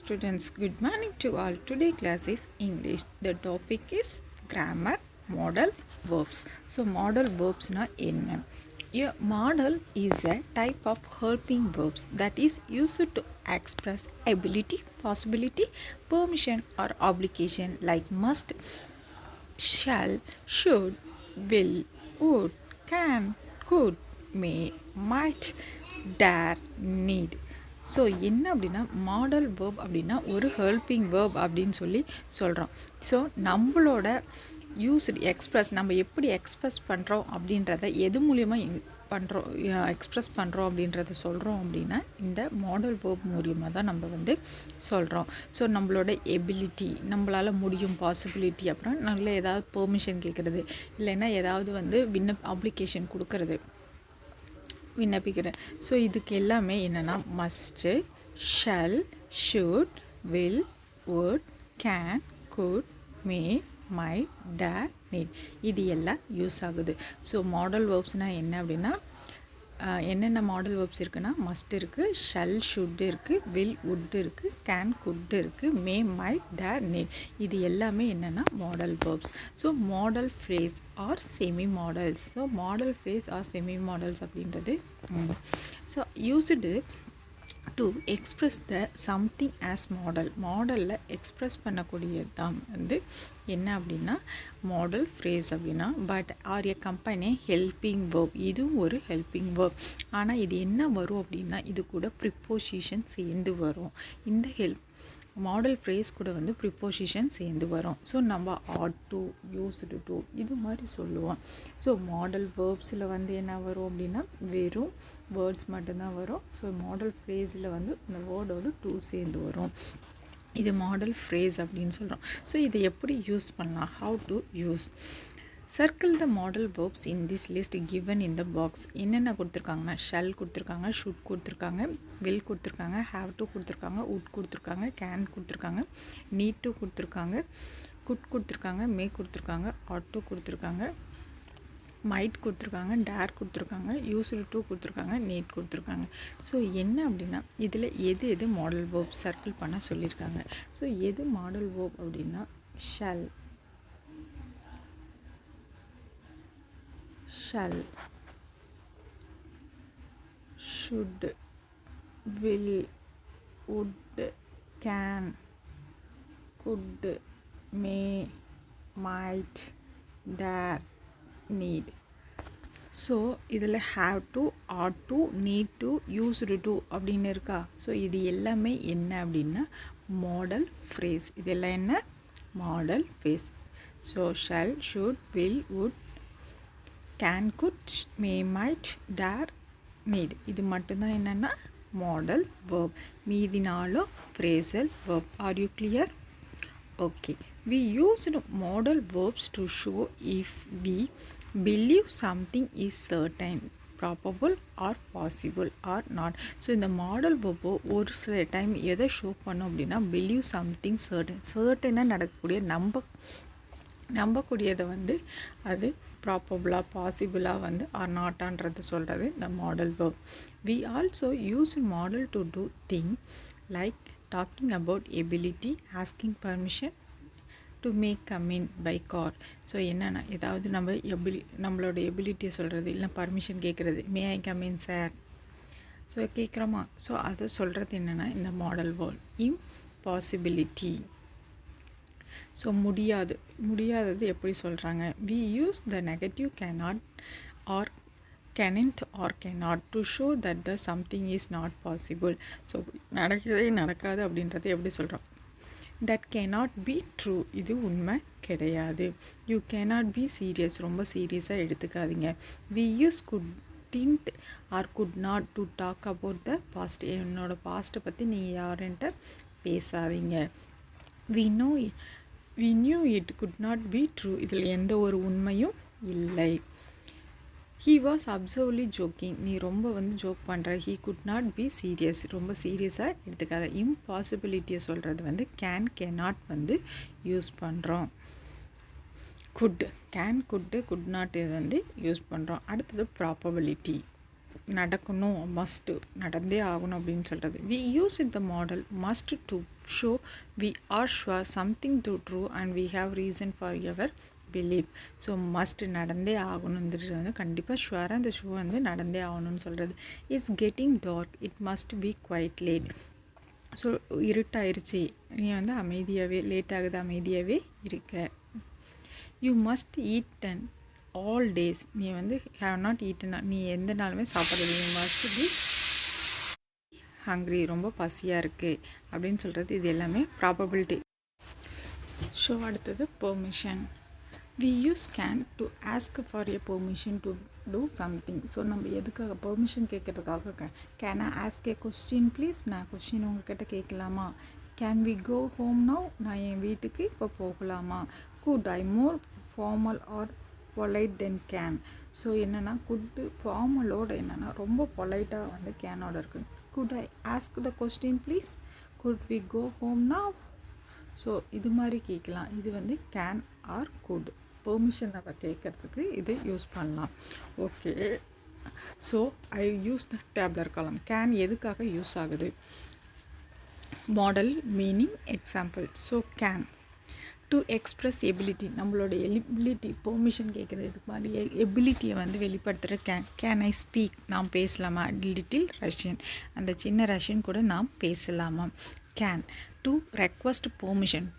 students, good morning to all. Today class is English. The topic is grammar, modal verbs. So modal verbs na enna? A modal is a type of helping verbs that is used to express ability, possibility, permission or obligation like must, shall, should, will, would, can, could, may, might, dare, need. So என்ன அப்படின்னா model verb அப்படின்னா ஒரு helping verb அப்படின்னு சொல்லி சொல்கிறோம். So நம்மளோட used express நம்ம எப்படி எக்ஸ்ப்ரெஸ் பண்ணுறோம் அப்படின்றத எது மூலியமாக பண்ணுறோம் எக்ஸ்ப்ரெஸ் பண்ணுறோம் அப்படின்றத சொல்கிறோம் அப்படின்னா இந்த மாடல் வேர்ப் மூலியமாக தான் நம்ம வந்து சொல்கிறோம். ஸோ நம்மளோட எபிலிட்டி, நம்மளால் முடியும், பாசிபிலிட்டி, அப்புறம் நல்ல ஏதாவது பெர்மிஷன் கேட்குறது, இல்லைன்னா ஏதாவது வந்து அப்ளிகேஷன் கொடுக்கறது, விண்ணப்பிக்கிறேன். ஸோ இதுக்கு எல்லாமே என்னென்னா must, shall, should, will, would, can, could, may, might, dare, need இது எல்லாம் யூஸ் ஆகுது. ஸோ மாடல் வேர்ப்ஸ்னால் என்ன அப்படின்னா என்னென்ன மாடல் வேர்ப்ஸ் இருக்குன்னா மஸ்ட் இருக்குது, ஷல், ஷுட் இருக்குது, வில், வுட் இருக்குது, கேன், குட் இருக்குது, மே, மை, டேர், நீட் இது எல்லாமே என்னென்னா modal verbs. So modal phrase or semi modals. So modal phrase or semi modals அப்படின்றது so used to express the something as modal. மாடலில் express பண்ணக்கூடியது தான் வந்து என்ன அப்படின்னா மாடல் ஃப்ரேஸ் அப்படின்னா. But are a company helping verb, இதுவும் ஒரு ஹெல்பிங் வேர்ப். ஆனால் இது என்ன வரும் அப்படின்னா இது கூட ப்ரிப்போசிஷன் சேர்ந்து வரும். இந்த மாடல் ஃப்ரேஸ் கூட வந்து ப்ரிப்போசிஷன் சேர்ந்து வரும். ஸோ நம்ம ஆட் டு, யூஸ்டு டு இது மாதிரி சொல்லுவோம். ஸோ மாடல் வேர்ப்ஸில் வந்து என்ன வரும் அப்படின்னா வெறும் வேர்ட்ஸ் மட்டும்தான் வரும். ஸோ மாடல் ஃப்ரேஸில் வந்து இந்த வேர்டோடு டூ சேர்ந்து வரும். இது மாடல் ஃப்ரேஸ் அப்படின்னு சொல்கிறோம். ஸோ இதை எப்படி யூஸ் பண்ணலாம், how to use. Circle the model verbs in this list given in the box. என்னென்ன கொடுத்துருக்காங்கன்னா ஷல் கொடுத்துருக்காங்க, ஷுட் கொடுத்துருக்காங்க, வில் கொடுத்துருக்காங்க, ஹாவ் டு கொடுத்துருக்காங்க, உட் கொடுத்துருக்காங்க, கேன் கொடுத்துருக்காங்க, நீட் டு கொடுத்துருக்காங்க, குட் கொடுத்துருக்காங்க, மே கொடுத்துருக்காங்க, ஆட் டு கொடுத்துருக்காங்க, மைட் கொடுத்துருக்காங்க, டேர் கொடுத்துருக்காங்க, யூஸ்டு டு கொடுத்துருக்காங்க, நீட் கொடுத்துருக்காங்க. ஸோ என்ன அப்படின்னா இதில் எது எது மாடல் வேர்ப் சர்க்கிள் பண்ண சொல்லியிருக்காங்க. ஸோ எது மாடல் வேர்ப் அப்படின்னா shall, shall, should, will, would, can, could, may, might, dare, need. So இதில் have to, ought to, need to, used to அப்படின்னு இருக்கா. ஸோ இது எல்லாமே என்ன அப்படின்னா மாடல் ஃப்ரேஸ். இதெல்லாம் என்ன model phrase. So shall, should, will, would, can, could, may, might, dare, need இது மட்டும்தான் என்னென்னா மாடல் வேர்ப். மீதி நாளும் phrasal verb. Are you clear? Okay. we used modal verbs to show if we believe something is certain, probable or possible or not. So இந்த model வேர்போ ஒரு சில time எதை show பண்ணோம் அப்படின்னா believe something certain, சர்டனாக நடக்கக்கூடிய நம்பக்கூடியதை வந்து அது ப்ராபபிளாக, பாசிபிளாக வந்து ஆர் நாட்டான்றது சொல்கிறது இந்த modal verb. We also use modal to do thing like talking about ability, asking permission to make come in by car. So என்னென்னா ஏதாவது நம்மளோட எபிலிட்டியை சொல்கிறது, இல்லை பர்மிஷன் கேட்குறது, may I come in sir, so கேட்குறோமா. ஸோ அதை சொல்கிறது என்னென்னா இந்த மாடல் வேர்ப். இம்பாசிபிலிட்டி, ஸோ முடியாதது எப்படி சொல்கிறாங்க. We use the negative cannot or cannot or cannot to show that the something is not possible. So நடக்காது அப்படின்றத எப்படி சொல்கிறோம். தட் கேனாட் பி ட்ரூ, இது உண்மை கிடையாது. யூ கேனாட் பி சீரியஸ், ரொம்ப சீரியஸாக எடுத்துக்காதீங்க. We use couldn't or could not to talk about the past, என்னோட பாஸ்ட்டை பற்றி நீங்கள் யாருன்ட்ட பேசாதீங்க. we knew it could not be true, இதில் எந்த ஒரு உண்மையும் இல்லை. he was absolutely joking, நீ ரொம்ப வந்து ஜோக் பண்ணுற. he could not be serious, ரொம்ப சீரியஸாக எடுத்துக்காத. இம்பாசிபிலிட்டியை சொல்கிறது வந்து cannot வந்து யூஸ் பண்ணுறோம். could, can, could, could not இது வந்து யூஸ் பண்ணுறோம். அடுத்தது ப்ராபபிலிட்டி. நடக்கணும், மஸ்ட்டு நடந்தே ஆகணும் அப்படின்னு சொல்கிறது. We use in the modal must to show we are sure something to true and we have reason for ever believe. So must நடந்தே ஆகணுன்றது வந்து கண்டிப்பாக ஷுவராக இந்த ஷூ வந்து நடந்தே ஆகணும்னு சொல்கிறது. It's getting dark, it must be quite late. So இருட்டாயிருச்சு, நீ வந்து அமைதியாகவே, லேட் ஆகுது, அமைதியாகவே இருக்க. You must eaten all days, நீ வந்து ஹேவ் நாட் ஈட்டன், நீ எந்த நாளுமே சாப்பிட்றது. யூ மஸ்ட் பி ஹங்க்ரி, ரொம்ப பசியாக இருக்குது அப்படின்னு சொல்கிறது. இது எல்லாமே ப்ராபபிலிட்டி. ஸோ அடுத்தது permission. We use can to ask for a permission to do something. So நம்ம எதுக்காக பெர்மிஷன் கேட்குறதுக்காக can I ask a question please, நான் கொஸ்டின் உங்ககிட்ட கேட்கலாமா. Can we go home now, நான் என் வீட்டுக்கு இப்போ போகலாமா. Could I more formal or polite than can. So என்னென்னா குட்டு ஃபார்மலோட என்னென்னா ரொம்ப பொலைட்டாக வந்து கேனோட இருக்குது. Could I ask the question please, could we go home now. So இது மாதிரி கேட்கலாம். இது வந்து கேன் ஆர் குட் பெர்மிஷன் நம்ம கேட்குறதுக்கு இது யூஸ் பண்ணலாம். Okay, so I use the டேப்லர் காலம். கேன் எதுக்காக யூஸ் ஆகுது. Model, meaning, example. So can to express ability, நம்மளோட எபிலிட்டி பெர்மிஷன் கேட்குறது. இதுக்கு மாதிரி எபிலிட்டியை வந்து வெளிப்படுத்துகிற கேன் ஐ ஸ்பீக், நாம் பேசலாமா. லிட்டில் ரஷ்யன், அந்த சின்ன ரஷ்யன் கூட நாம் பேசலாமா. கேன் டு ரெக்வஸ்ட்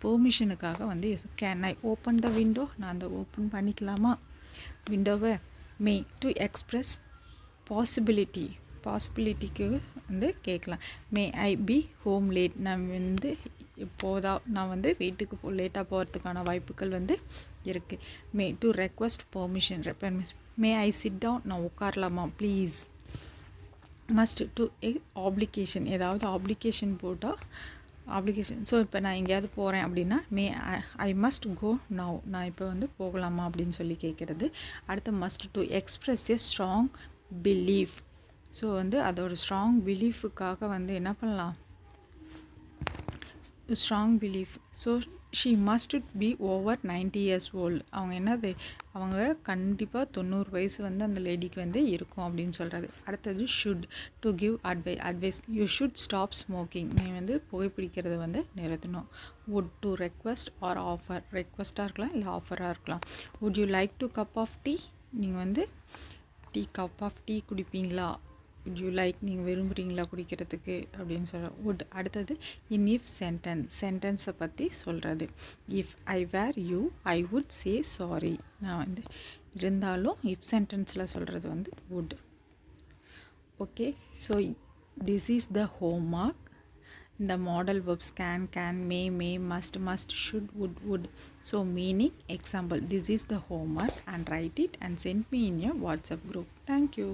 பெர்மிஷனுக்காக வந்து can I open the window, நான் அந்த ஓப்பன் பண்ணிக்கலாமா விண்டோவை. மே டு எக்ஸ்ப்ரெஸ் பாசிபிலிட்டிக்கு வந்து கேட்கலாம். மே ஐ பி ஹோம் லேட், நான் வந்து நான் வந்து வீட்டுக்கு லேட்டாக போகிறதுக்கான வாய்ப்புகள் வந்து இருக்குது. May to request permission. May I sit down, நான் உட்காரலாமா ப்ளீஸ். மஸ்ட் டு ஆப்ளிகேஷன், ஏதாவது ஆப்ளிகேஷன் போட்டால் ஆப்ளிகேஷன். ஸோ இப்போ நான் எங்கேயாவது போகிறேன் அப்படின்னா மே ஐ மஸ்ட் கோ நவ், நான் இப்போ வந்து போகலாமா அப்படின்னு சொல்லி கேட்குறது. அடுத்து must to express a strong belief. So வந்து அதோட ஸ்ட்ராங் பிலீஃபுக்காக வந்து என்ன பண்ணலாம், strong belief. So she must be over 90 years old. அவங்க என்னது, அவங்க கண்டிப்பாக 90 வயசு வந்து அந்த லேடிக்கு வந்து இருக்கும் அப்படின்னு சொல்கிறது. அடுத்தது should to give advice. You should stop smoking, நீ வந்து புகைப்பிடிக்கிறத வந்து நிறுத்தணும். Would to request or offer, ரெக்வஸ்ட்டாக இருக்கலாம் இல்லை ஆஃபராக இருக்கலாம். Would you like to cup of tea, நீங்கள் வந்து கப் ஆஃப் டீ குடிப்பீங்களா. வுட் யூ லைக், நீங்கள் விரும்புகிறீங்களா குடிக்கிறதுக்கு அப்படின்னு சொல்கிறோம். வுட். அடுத்தது இன் இஃப் சென்டென்ஸை பற்றி சொல்கிறது. If I were you I would say sorry, நான் வந்து இருந்தாலும் இஃப் சென்டென்ஸில் சொல்கிறது வந்து would. Okay, so this is the homework. இந்த modal verbs can, may, must, should, would. So meaning, example. This is the homework and write it and send me in your WhatsApp group. Thank you.